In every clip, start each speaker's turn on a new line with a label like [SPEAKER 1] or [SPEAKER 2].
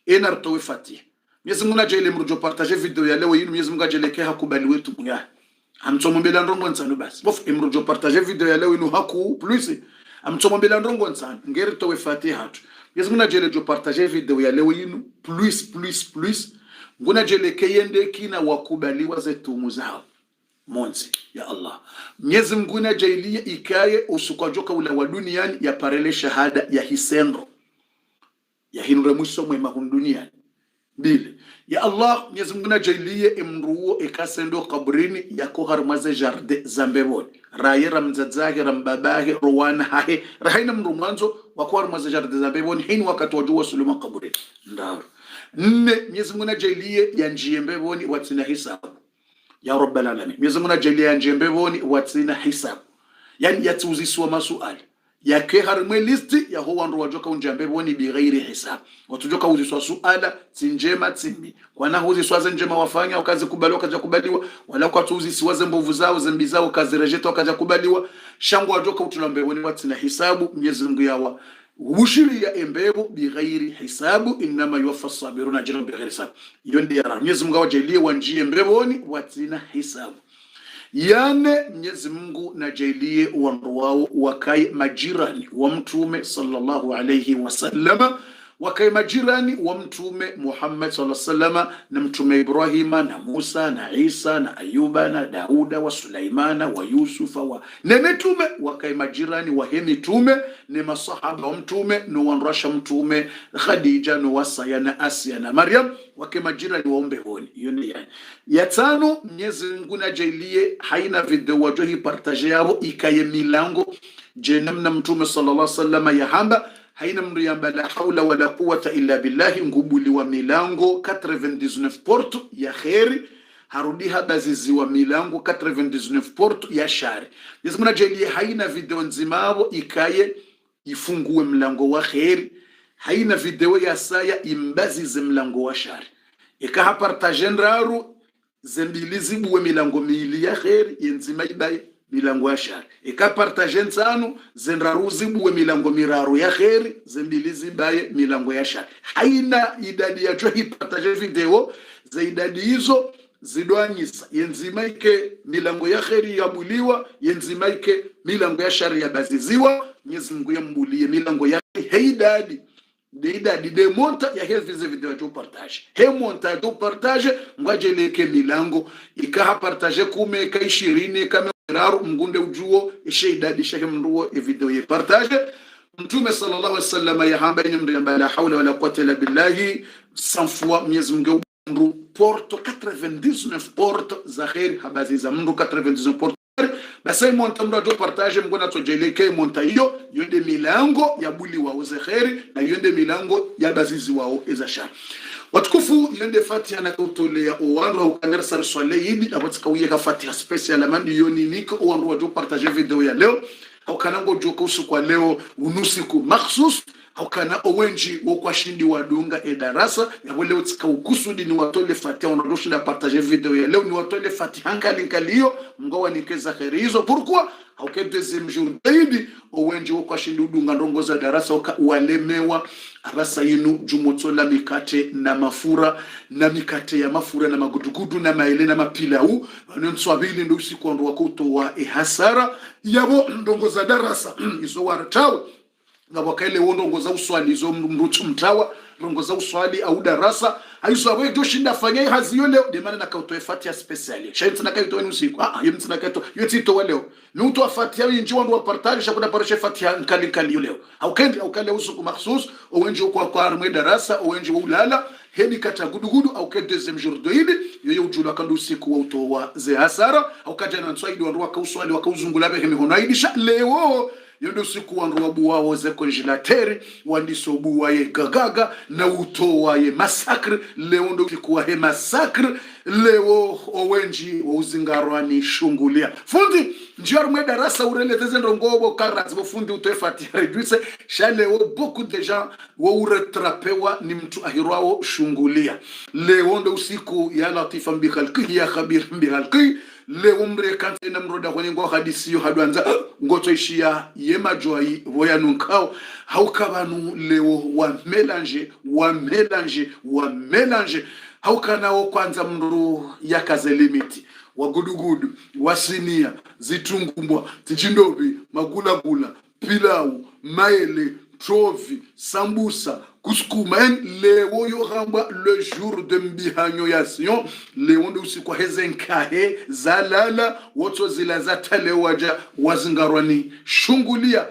[SPEAKER 1] enartowe Fatiha. Mwenyezi Mungu ajele mrujo partager video ya leo yinu, Mwenyezi Mungu ajeleke hakubali wetu kunya amtsomombela ndongo nsanu basi bof imrujo partager video ya leo yinu haku plus amtsomombela ndongo nsanu ngeri towe Fatiha tu. Mwenyezi Mungu ajele jo partager video ya leo yinu plus nguna jeleke yende kina wakubaliwa zetu muzao monzi ya Allah. Mwenyezi Mungu na jailia ikaye usukajoka ula wa duniani ya parele shahada ya hisendro ya hinure mwiso mwema duniani bile ya Allah. Mwenyezi Mungu na jailia imruo ikasendo kabrini ya koharmaze jarde zambeboni raye ramzadzage rambabahe rowana hahe rahina mru mwanzo wa koharmaze jarde zambeboni hini wakati wajua suluma kabrini ndaro nne. Mwenyezi Mungu na jailia ya njiembeboni watina hisabu ya rabbal alamin. Mwenyezi Mungu ajalia ya njembeboni watina hisabu yani yatuziswa masuali yake harmwe listi ya huwa ndo wajoka unjambeboni bighairi hisab watujoka uziswa suala tinjema timbi kwana uziswa zenjema wafanya wakazi kubaliwa kaja kubaliwa wala kwa tuziswa zembovu zao zembi zao kazi rejeta wakaja kubaliwa shangu wajoka utulambeboni watina hisabu. Mwenyezi Mungu yawa wushiri ya embebu bighairi hisabu inama yuwaffa sabiruna ajrahum bighairi hisab. Yondi ya Mwenyezi Mungu awajalie wanjie embeboni watina hisabu. Yane Mwenyezi Mungu na jailie wandu wao wakai majirani wa mtume sallallahu alayhi wasallama, wakai majirani wa mtume Muhammad sallallahu alayhi wasallama na mtume Ibrahima na Musa na Isa na Ayuba na Dauda wa Sulaimana wa Yusufa wa nene tume wakai majirani wa heni tume ni masahaba wa mtume no wanrasha mtume Khadija no Wasaya na Asia na Maryam wakai majirani wa umbehoni. Yoni yani ya tano Mwenyezi Mungu na jailie haina video wajohi partage yabo ikaye milango jenam na mtume sallallahu alayhi wasallama ya hamba haina mru yamba la hawla wala quwwata illa billahi ngubuli wa milango 99 porto ya kheri harudi habazizi wa milango 99 porto ya shari. Yesu muna jeli haina video nzimabo ikaye ifungue mlango wa kheri, haina video ya saya imbazize mlango wa shari. Ikaha partage nraru zembilizi buwe milango miili ya kheri yenzima ibaye milango ya shari. Ika partage nsanu zenraruzi buwe milango miraru ya kheri zembilizi baye milango ya shari. Haina idadi ya johi partage video za idadi hizo zidwanyisa yenzima ike milango ya kheri ya buliwa yenzima ike milango ya shari ya baziziwa. Mwenyezi Mungu yambulie milango ya heidadi deidadi de monta ya hefize video ya partage he monta ya partage mwajeleke milango ikaha partage kume ika 20 kama raru mgunde ujuo ishe idadi shehe mruo video ya partage. Mtume sallallahu alaihi wasallam ya hamba ni mri la hawla wala quwwata illa billahi sanfua. Mwenyezi Mungu mru porto 99 porto za khair habazi za mru 99 porto basi monta mru do partage mgona tojeleke monta hiyo yonde milango ya buli wao za khair na yonde milango ya bazizi wao za shar. Watukufu yonde Fatiha na kutolea uwanro ukanera sar swale hivi abatsikawiye ka Fatiha special amani yoni niko uwanro do partage video ya leo au kanango joko usiku leo unusiku makhsus au kana owenji wokwashindi wadunga darasa ya wale utika ukusudi ni watole Fatiha unadoshinda partage video ya leo ni watole Fatiha nkaliyo mgowa nikeza khairi hizo pourquoi au ke deuxième jour daidi owenji wokwashindi udunga ndongoza darasa walemewa abasa yinu jumotola mikate na mafura na mikate ya mafura na magudugudu na maele na mapilau nonswabili ndo usiku ndo wakutoa hasara yabo ndongoza darasa izo waratawa na wakaile ndongoza uswali izo mrutu mtawa ndongoza uswali au darasa aizo awe doshinda fanya haziyo leo de maana nakautoe Fatiha special shaiti nakaitoa ni usiku yemti nakaito yetito leo nuto Fatiha yinji wandu wa partage shakuda parishe Fatiha nkali leo au kale usiku makhsus owenji kwa armwe darasa owenji ulala heni kata gudugudu au ke deuxième jour de idi yoyo ujula kandu usiku wa utoa ze hasara au kajana nswaidi wandu wakauswali wakauzungula behe mihono aidisha leo yondo usiku wandu wabuwa woze konjilateri wandiso buwa ye gagaga na utowa ye masakre leo ndo usiku wa he masakre leo owenji wa uzingarwani shungulia fundi njior mwe darasa ureleteze ndongobo karaz bofundi utoe Fatiha reduce shaleo beaucoup de gens wa uretrapewa ni mtu ahirwao shungulia leo ndo usiku ya latifa mbikhalqi ya khabir mbikhalqi leo mre kanse na mroda kwenye ngo hadisi yo hadwanza ngoto ishia yema joyi voya nunkao haukabanu leo wa melange haukanao kwanza mru yakaze limiti wagudugudu wasinia zitungumbwa tijindobi magulagula pilau maele trovi sambusa kusukuma leo yo hamba le jour de mbihanyo ya sion leo ndo usiku hezenkahe zalala woto zila zatale waja wazingarwani shungulia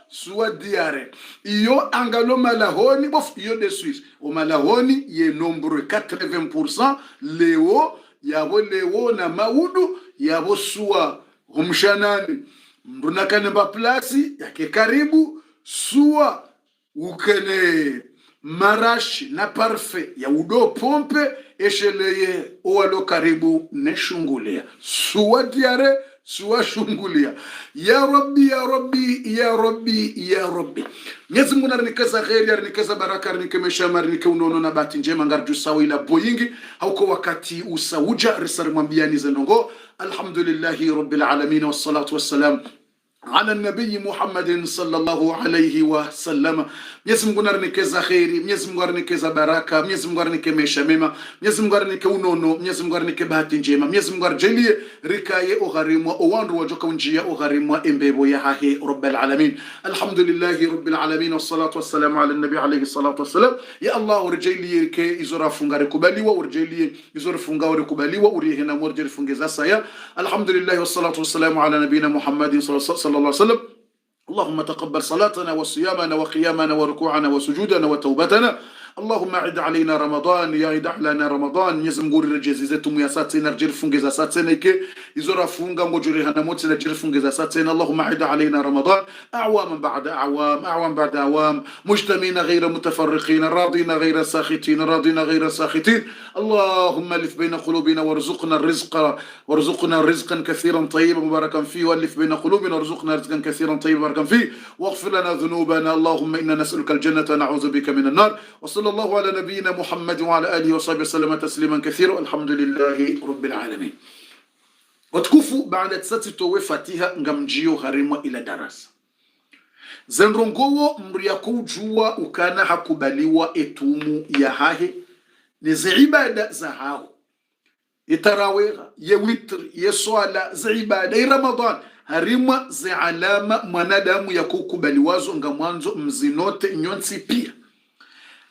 [SPEAKER 1] suwa diare iyo angalo malahoni bof iyo de Suisse o malahoni ye nombre 80% leo yabo leo na maudu yabo suwa humshanani mbunakane mba plasi yake karibu suwa ukene marashi na parfait ya udo pompe esheleye owalo karibu neshungulia suwa diare suwa shungulia ya rabbi Mwenyezi Mungu nanikeza kheri nanikeza baraka nanikemesha nanikeza unono na bahati njema ngarju sawa ila boyingi hauko wakati usauja risari mwambiani zenongo alhamdulillahi rabbil alamin wassalatu wassalam على النبي محمد صلى الله عليه وسلم. Mwenyezi Mungu nanikeza kheri, Mwenyezi Mungu nanikeza baraka, Mwenyezi Mungu nanikemesha mema, Mwenyezi Mungu nanike unono, Mwenyezi Mungu nanike bahati njema, Mwenyezi Mungu arjalie rikaye ogharimwa owandu wajoka unjia ogharimwa embebo ya hahe rabbil alamin. Alhamdulillahi rabbil alamin wassalatu wassalamu ala nabi alayhi salatu wassalam. Ya Allah urjalie rike izora funga rekubaliwa, urjalie izora funga rekubaliwa, urihena morje fungeza saya. Alhamdulillahi wassalatu wassalamu ala nabina Muhammadin sallallahu alaihi wasallam. اللهم تقبل صلاتنا وصيامنا وقيامنا وركوعنا وسجودنا وتوبتنا. اللهم عد علينا رمضان يا عد علينا رمضان. يزم غوري رجزيزتم يا ساتنا رجل فنجز ساتنا كي يزور فنجا مجريها نموت رجل فنجز ساتنا. اللهم عد علينا رمضان أعواما بعد أعوام بعد أعوام مجتمعين غير متفرقين راضين غير ساخطين راضين غير ساخطين. اللهم ألف بين قلوبنا وارزقنا رزقا كثيرا طيبا مباركا فيه. وألف بين قلوبنا وارزقنا رزقا كثيرا طيبا مباركا فيه. واغفر لنا ذنوبنا. اللهم إنا نسألك الجنة نعوذ بك من النار. وصلى الله على نبينا محمد وعلى آله وصحبه وسلم تسليما كثيرا. الحمد لله رب العالمين. وتكفوا بعد تساتي فاتيها ngamjio harimwa ila darasa zenrongowo mriyako jua ukana hakubaliwa etumu ya hahe nizi ibada za hao itarawera ye witr ye swala za ibada Ramadan harimwa za alama mwanadamu ya kukubaliwazo ngamwanzo mzinote nyonsi pia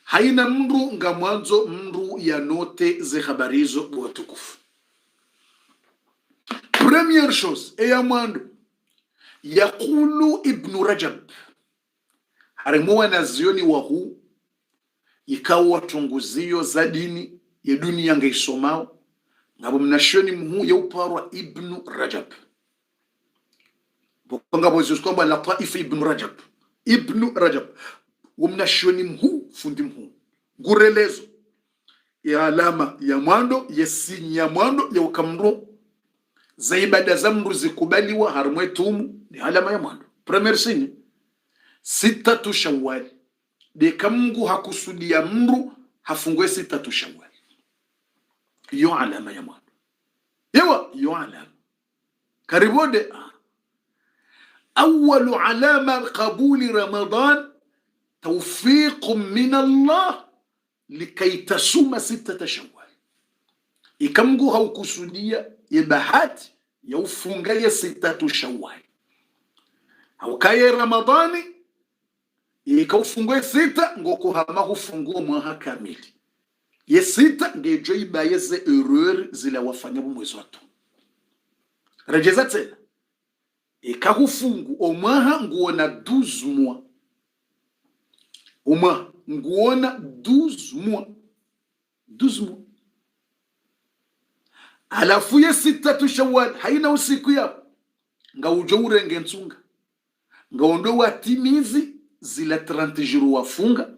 [SPEAKER 1] haina mru ngamwanzo mru ya note ze habarizo watukufu. Première chose eya mwando yakulu Ibn Rajab harimuwa na zioni wahu ikawa tunguzio za dini ya dunia ngaisomao ngabo mnashoni mhu ya uparwa Ibn Rajab bukanga bozios kwamba la taifa Ibn Rajab wamnashoni mhu fundi mhu ngurelezo ya alama ya mwando ya sinyi ya mwando ya ukamru za ibada za mru zikubaliwa harimwetumu ni alama ya mwando. Premier sinyi sitatu Shawwal de kamungu hakusudia mru hafungwe sitatu Shawwal yo alama ya mwando yo alama karibode أول علامة قبول رمضان توفيق من الله لكي تصوم 6 شوال. ikamgu haukusudia ibahati ya ufungaye 6 Shawwal haukaye Ramadhani ikaufungue 6 ngoko hama hufunguo mwaha kamili ye 6 ngejo ibayeze erreur zila wafanya mwezi watu rejeza tena ikahufungu omwaha nguona 12 mois omwaha nguona 12 mois alafu ye 6 Shawwal haina usiku ya nga ujo urenge nsunga nga ondo watimizi zila 30 jours wafunga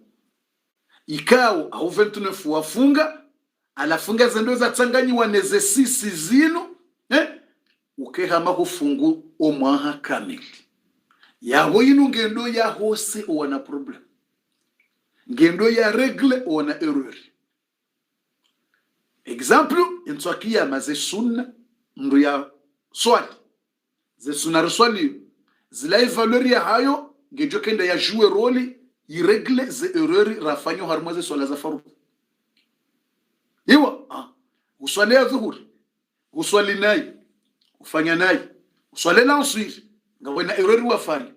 [SPEAKER 1] ikao au 29 wafunga alafunga zendo za tsanganyi waneze 6 zino ukehama kufungu omwaha kamili yabo inu ngendo ya hose wana problem ngendo ya regle wana erreur. Exemple, intswakia maze sunna mndu ya swali ze sunari swali zila evalueri ya hayo ngejo kenda ya jouer roli iregle ze errori rafanyo harimo ze swala za faru iwa uswali ya dhuhuri uswali nayi ufanya nayi uswali la uswiri ngawena errori wafanya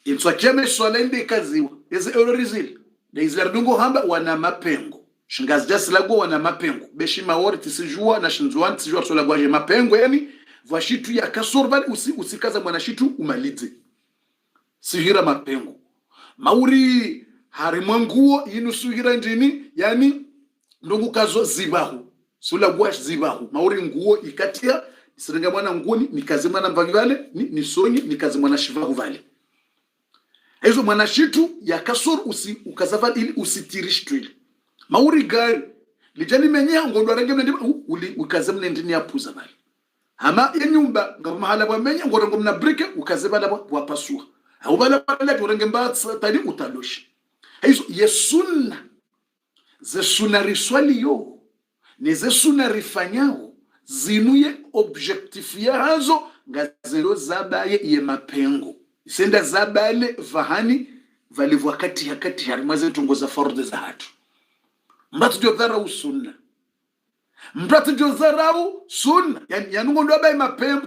[SPEAKER 1] inswa keme swala inde kaziwa eze errori zile na izlardungo hamba wana mapengo shingazi jasi lago wana mapengo beshi mawori tisijua na shinzuan tisijua swala gwaje mapengo yani vashitu ya kasorbali usikaza mwana shitu umalize sihira mapengo mauri harimwanguo yinu suhira njini yani ndungu kazo zibahu sula gwash zibahu mauri nguo ikatia isirenga mwana nguo ni kazi mwana mvangi vale ni sonyi ni kazi mwana shivahu vale hizo mwana shitu ya kasor ukazava ili usitirish ili mauri gari lijani menya ngondo arenge mende ukazemne ndini ya puza vale hama yenyumba ngabo mahala bwa menya ngorongo mna brike ukazeba bwa pasua au bala bala turenge mbatsa tali utaloshi hizo yesunna ze sunari swali yo ne ze sunari fanyao zinuye objectifia hazo ngazero zabaye ye mapengo isenda zabale vahani valivwa kati hakati harimaze tungoza fardhi za hatu mbatu jo dharau sunna mbatu jo dharau sunna yani ngondo abaye mapembo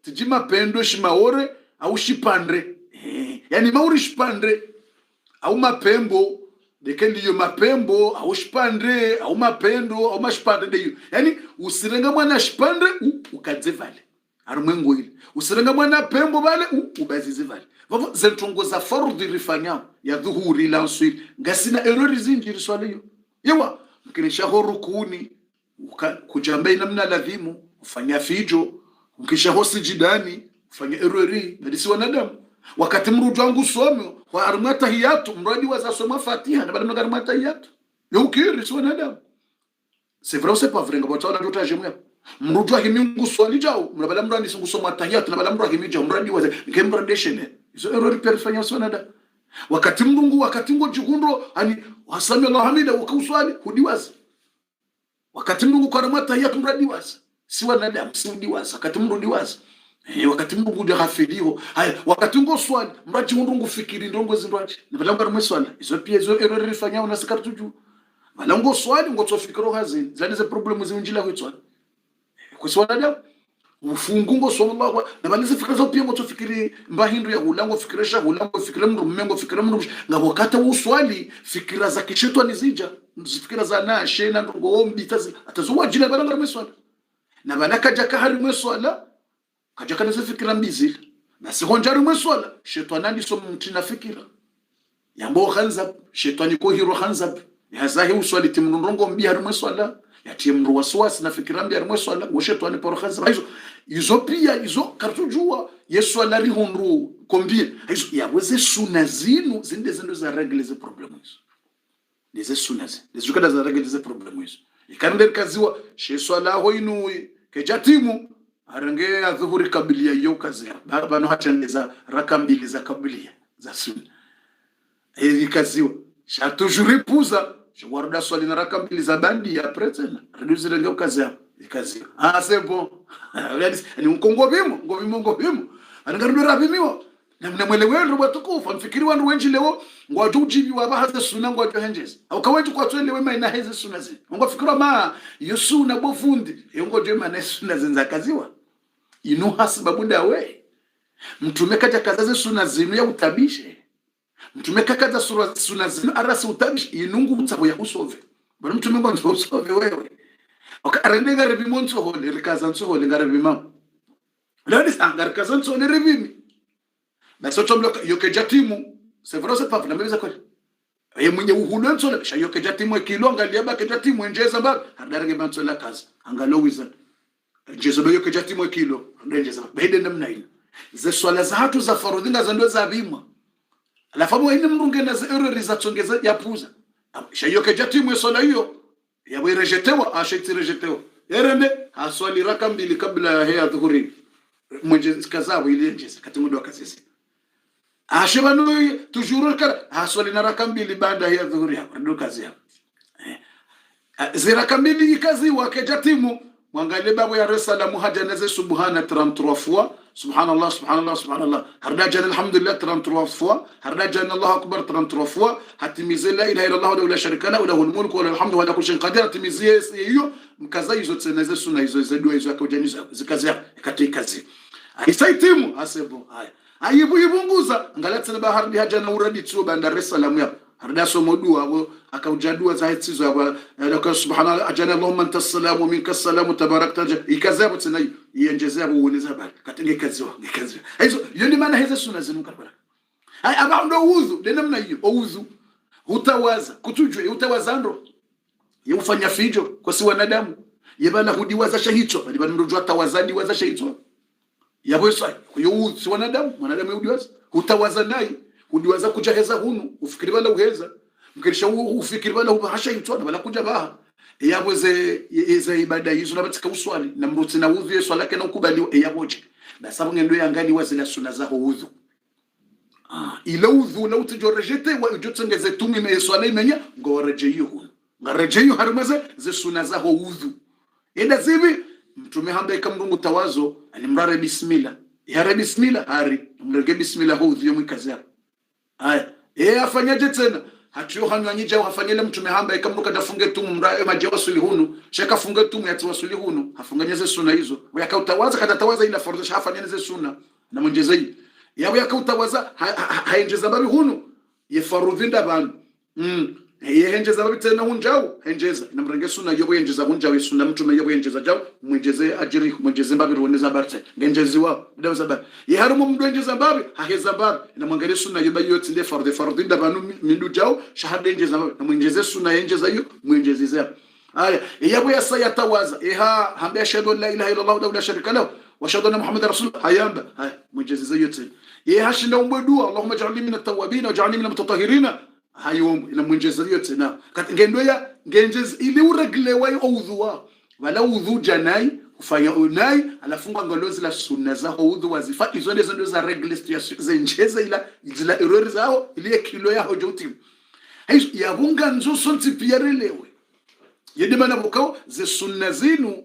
[SPEAKER 1] tiji mapendo shimaore au shipandre yani mauri shipandre au mapembo dekendi yo mapembo au shipandre au mapendo au mashipandre deyo yani usirenga mwana shipandre ukadzevale arumwengo ile usirenga mwana pembo vale ubazize vale vavo zentongo za fardhi rifanya ya dhuhuri la nswili ngasina errori zinjiri swaliyo yewa mkinisha horukuni kujambai namna ladhimu ufanya fijo mkisha hosi jidani ufanya errori nadisi wanadamu wakati mrudu wangu somo wa arumata hiyatu mradi waza soma fatiha na bada arumata hiyatu yukiri si wanadamu c'est vrai ou c'est pas vrai ngabota na tota jemu mrudu himingu swali jao mnabala mradi singu soma tahiyatu na bala mradi himija mradi waza ngembradeshene izo errori perfanya si wanadamu wakati mrungu wakati ngo jigundo ani wasami Allah hamida ukauswali hudiwaza wakati mrungu kwa arumata hiyatu mradi waza si wanadamu si hudiwaza wakati mrudi waza wakati mungu ndio hafiliho haya wakati ngo swali mraji mungu fikiri ndongo zindwaje nibala mwe swali izo pia izo error rifanya una sikartuju bala ngo swali ngo tofikiro hazini zalize problem zinjila kwetwa kwa swala ufungu ngo sallallahu na balize fikira zo pia ngo tofikiri mbahindu ya ulango fikirisha ulango fikira mndu mmengo fikira mndu ngabo wakati uswali fikira za kishetwa nizija fikira za na shena ndongo ombi tazi atazuwa jina bala mwe swali na balaka jaka hari mwe swala kaja kana fikira mbizile na sihonjari mweswala shetani so mtina fikira yambo khanzab shetani ko hiro khanzab yazahi uswali timnunrongo mbihari mweswala yatie mru waswasi na fikira mbihari mweswala go shetani por khanzab hizo pia hizo kartujua yesu alari honru kombie hizo yaweze sunna zinu zinde za regle ze problem hizo nize sunna zizo kada za regle ze problem hizo ikandel kaziwa sheswala hoinu kejatimu arange ya dhuhuri kabilia yo kazi baba no hatendeza raka mbili za kabilia za sunna hizi kaziwa shato juri puza shwarda swali na raka mbili za bandi ya pretena reduce lengo kazi ikaziwa c'est bon ni unkongo bimo angarudo rabimiwa na mnamwelewe ndo batukufa mfikiri wandu wenji leo ngwaju ujibi waba hata sunna ngwaju henjeza au kawenji kwa twende wema ina heze sunna zi ngwafikira ma yo sunna bofundi ngwaju mana sunna zinza kaziwa inu hasibabu dawe mtume kaja kazaze sunna zinu ya utabishe mtume kakaza sunna zinu arasi utabishe inungu mtsabo ya usove bwana mtume ngwanzo usove wewe akarende ngare bimonso hole rikaza nso hole ngare bimam lani sangar kaza nso ne revimi na soto mloka yoke jatimu c'est vrai c'est pas vrai mais zakoli ye mwenye uhulu nso la yoke jatimu kilonga liaba ke jatimu njeza ba hadarenge banso la kaza angalo wizard jesu yoke jatimu kilo njeza baide namna ile ze swala za hatu za farudhinga za ndo za bima alafu mwene mrunge na error za tsongeza yapuza yoke jatimu swala hiyo yawe rejetewa asheti rejetewa yerende aswali raka mbili kabla ya dhuhuri mwenye kazabu ile njeza katimudo kasisi ashebanu tujuru kar aswali na raka mbili baada ya dhuhuri hapo ndo kazi hapo zira kamili kazi wake jatimu mwangalie babu ya resalamu hajanaze subhana 33 fois subhanallah subhanallah subhanallah harda jana alhamdulillah 33 fois harda jana allah akbar 33 fois hatimize la ilaha illa allah la sharika lahu lahul mulku wa lahul hamdu wa ala kulli shay'in qadir hatimize hiyo mkaza hizo tseneze sunna hizo zedua hizo akojaniza zikazia katika kazi aisaitimu asebo haya ayibu ibunguza ngalatsa bahari hajana uradi tu bandar es salaam ya harda somo dua akaujadua za hizo ya subhanallah ajana allahumma anta as-salam wa minka as-salam tabarakta ikazabu tena ienjezea uoneza bali katenge kazi hizo yoni maana hizo sunna zinu kabara hai abaundo udhu de namna hiyo udhu hutawaza kutujwe utawazando yufanya fijo kwa si wanadamu yebala hudiwaza shahicho bali bado ndio atawazadi waza shahicho yabo sai kwa hiyo si wanadamu yudiwaza hutawaza naye udiwaza kujaheza hunu ufikiri wala uheza mkirisha ufikiri wala ubahasha yitwana wala kuja baha yabo ze ibada hizo nabatika uswali na mruti na udhu Yesu alake na ukubaliwa yaboje na sababu ngendo yangali wazila sunna za udhu ila udhu la utijorejete wa ujotsengeze tumi me Yesu alai menya ngorejeyo hunu ngarejeyo harmaze ze sunna za udhu enda zivi mtume hamba ikamrungu tawazo alimrare bismillah ya bismillah hari mrege bismillah udhu yomu kazia haya afanyaje tena hatio hanwanyija hafanyele mtume hamba ikamruka dafunge tumu mrae majawasuli hunu shaka funge tumu ya tawasuli hunu hafunganyeze sunna hizo yakatawaza kadatawaza ila fardisha hafanyeze sunna na mwenjezei yabo yakatawaza haenjeza babi hunu yefarudhinda bantu henjeza babi tena hunjao henjeza inamrenge sunna yobo yenjeza hunjao sunna mtume yobo yenjeza jao mwenjeze ajiri mwenjeze babi ruoneza barte ngenjezi wao ndaza babi yeharumo mwenjeza babi haheza babi inamwangalia sunna yobo yote nde fardinda banu mindu jao shahada yenjeza babi na mwenjeze sunna yenjeza hiyo mwenjezeze haya yabo yasayatawaza hamba shahadu la ilaha illa allah la sharika lahu wa shahadu anna muhammadar rasul hayamba haya mwenjeze yote hashinda umbedua allahumma ij'alni min at-tawwabin waj'alni min al-mutatahhirin hayom ina mwenjeza yote na ngendo ya ngenjeza ili uregle wa udhuwa wala udhu janai ufanya unai alafunga ngolozi la sunna za udhu wazifa hizo ndo za regle zenjeza ila zila error zao ile kilo ya hojoti hizo ya bunga nzo sonti pierelewe yedimana bukao ze sunna zinu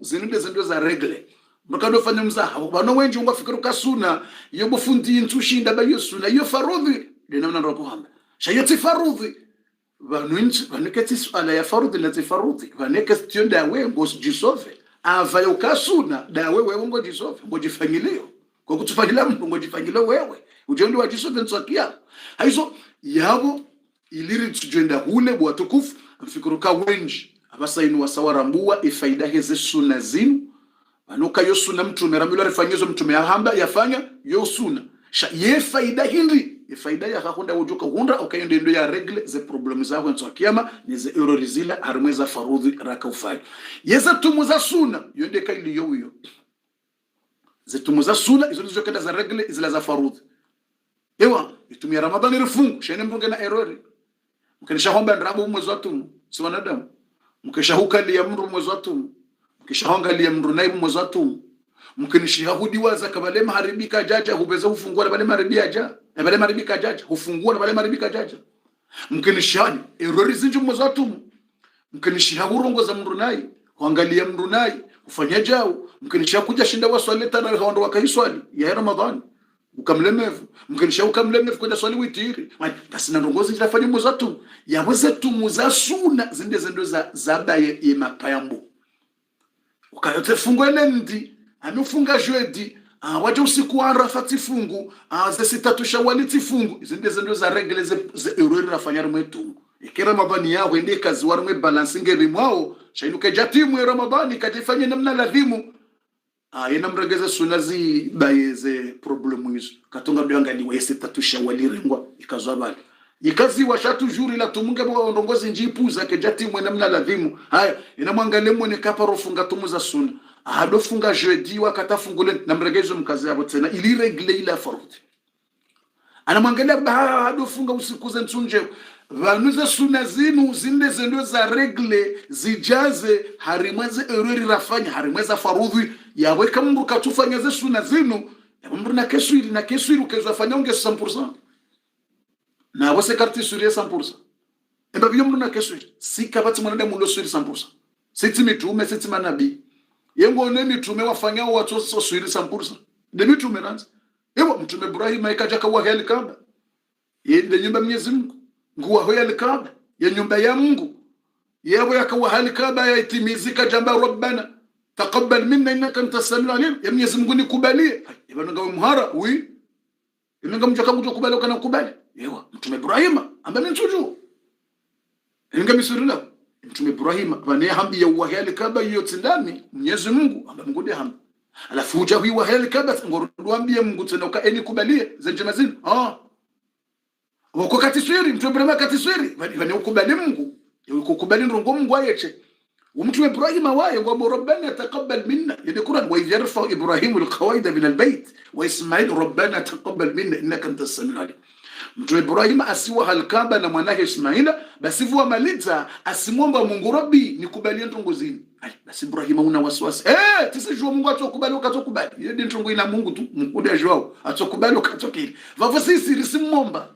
[SPEAKER 1] ndo za regle bakado fanya mzaha bano wenje ungafikira ka sunna yobo fundi ntushinda ba yo sunna yo farudhi dinamna ndo kuhamba shayati farudhi vaneketi swala ya farudhi na farudhi vaneketi dawe ngos jisove ava yokasuna dawe wewe ngo jisove ngo jifanyileo kwa kutufanyila mtu ngo jifanyilo wewe ujendo wa jisove ntsakia haizo yabo iliri tujenda hule bwa tukufu mfikuruka wenji abasaini wasawarambua ifaida heze sunna zinu anuka yo sunna mtu meramilo refanyezo mtu mehamba yafanya yo sunna ye faida hindi faida ya hakunda ujuka hunda ukayende ndo ya regle ze problem zako nzo kiyama ni ze erorizila harmeza farudhi raka ufai yeza tumuza sunna yonde kaili yo ze tumuza sunna izo ndizo kenda za regle zila za farudhi ewa itumia ramadhani rifungu shene mbunge na errori mkanisha homba ndrabu mwezi wa tumu si wanadamu mkisha hukali ya mru mwezi wa tumu mkisha hongali ya mru naibu mwezi wa tumu mkinisha hudi waza kabale maharibika jaja hubeza hufungua na bale maharibia jaja na bale maribika jaja hufungua na bale maribika jaja mkinishani errori zinju mwazatu mkinisha hurongoza mrunai kuangalia mrunai ufanya jao mkinisha kuja shinda waswaleta na haondo wakaiswali ya Ramadhani ukamlemevu mkinisha ukamlemevu kwenda swali witiri basi na ndongozi zitafanya mwazatu yaweze tumuza sunna zinde za zabaye mapayambo ukayote fungwe ndi amefunga jeudi waje usiku wa Arafati fungu ze sitatu Shawali tifungu izinde zendo za regle ze erreur rafanya mwetu ikira Ramadhani yao ende kazi warmwe balancing rimwao shainuka jatimu ya Ramadhani katifanya namna ladhimu ina mregeza sunazi bayeze problemu hizo katonga byangani wa sitatu Shawali ringwa ikazwa bali ikazi washatu juri la tumunge bwa ndongozi njipuza ke jatimu namna ladhimu haya ina mwangalie mwone kaparo funga tumuza sunna hadofunga jeudi wakatafungule na mregezo mkazi yabo tena ili regle ila farudhi anamwangalia hadofunga usiku za ntunje vanuza sunna zinu zinde zendo za regle zijaze harimweze errori rafanya harimweza farudhi yawe kama katufanya ze sunna zinu yambo na kesho ili ukezo afanya unge 100% na wase karti suria 100% eba biyombo na kesho sikabati mwanadamu lo suri 100% siti mitume siti manabii yengo ne mitume wafanya watu swiri sampursa de mitume ranza ewa mtume Ibrahim ikaja kwa hali kaba yende nyumba Mwenyezi Mungu nguwa hali kaba ya nyumba ya Mungu yabo yakawa hali kaba yatimizika jamba rabbana taqabbal minna innaka antas samiul alim ya Mwenyezi Mungu nikubalie ibana ngawe mhara wi inanga mjaka mtu kubali kana kubali yewa mtume Ibrahim ambaye ntuju inanga misurila mtume Ibrahim bane hambi ya hali kaba yote ndani Mwenyezi Mungu ambaye Mungu ndiye hambi alafu uja hii hali kaba ngorwambie Mungu tena ukaeni kubalie zenje mazini wako katiswiri mtume Ibrahim katiswiri bane ukubali Mungu ukubali ndongo Mungu ayeche ومتو إبراهيم واي وربنا تقبل منا يعني القرآن وإذ يرفع إبراهيم القواعد من البيت وإسماعيل ربنا تقبل منا إنك أنت السميع العليم mtu Ibrahim asiwa halkaba na mwanae Ismaila basi vua maliza asimwomba Mungu Rabbi nikubalie ntongozini basi Ibrahim una wasiwasi tisijua Mungu atokubali ukatokubali yeye ntongo ina Mungu tu mkude ajwao atokubali ukatokili vavo sisi risimomba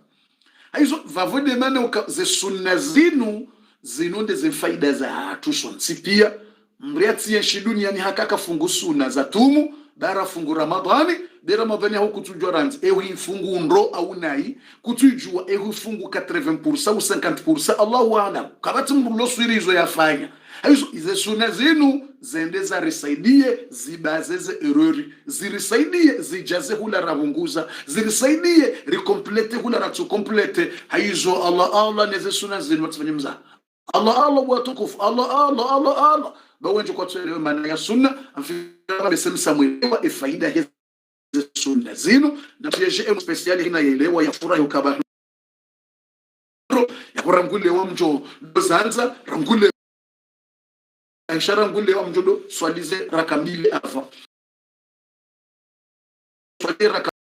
[SPEAKER 1] hizo vavo de maana ze sunna zinonde ze faida za hatu sonsi pia mriati ya shiduni yani hakaka fungu sunna za tumu bara fungu Ramadhani de Ramadhani huku tujua ranzi ewi fungu nro au nai kutujua ewi fungu 80% au 50% Allahu a'lam kabati mrulo swirizo yafanya hizo ize sunna zinu zendeza risaidie zibazeze errori zirisaidie zijaze hula rabunguza zirisaidie recomplete hula ratu complete hizo Allah neze sunna zinu watufanye mza Allah watukufu Allah bawenje kwa tuelewe maana ya sunna amfika besem Samuel wa faida hizo sunna zinu na pia speciali hina yelewa ya furaha ukaba ya kurangule wa mjo dozanza rangule ngule wa mjo swalize rakambili avant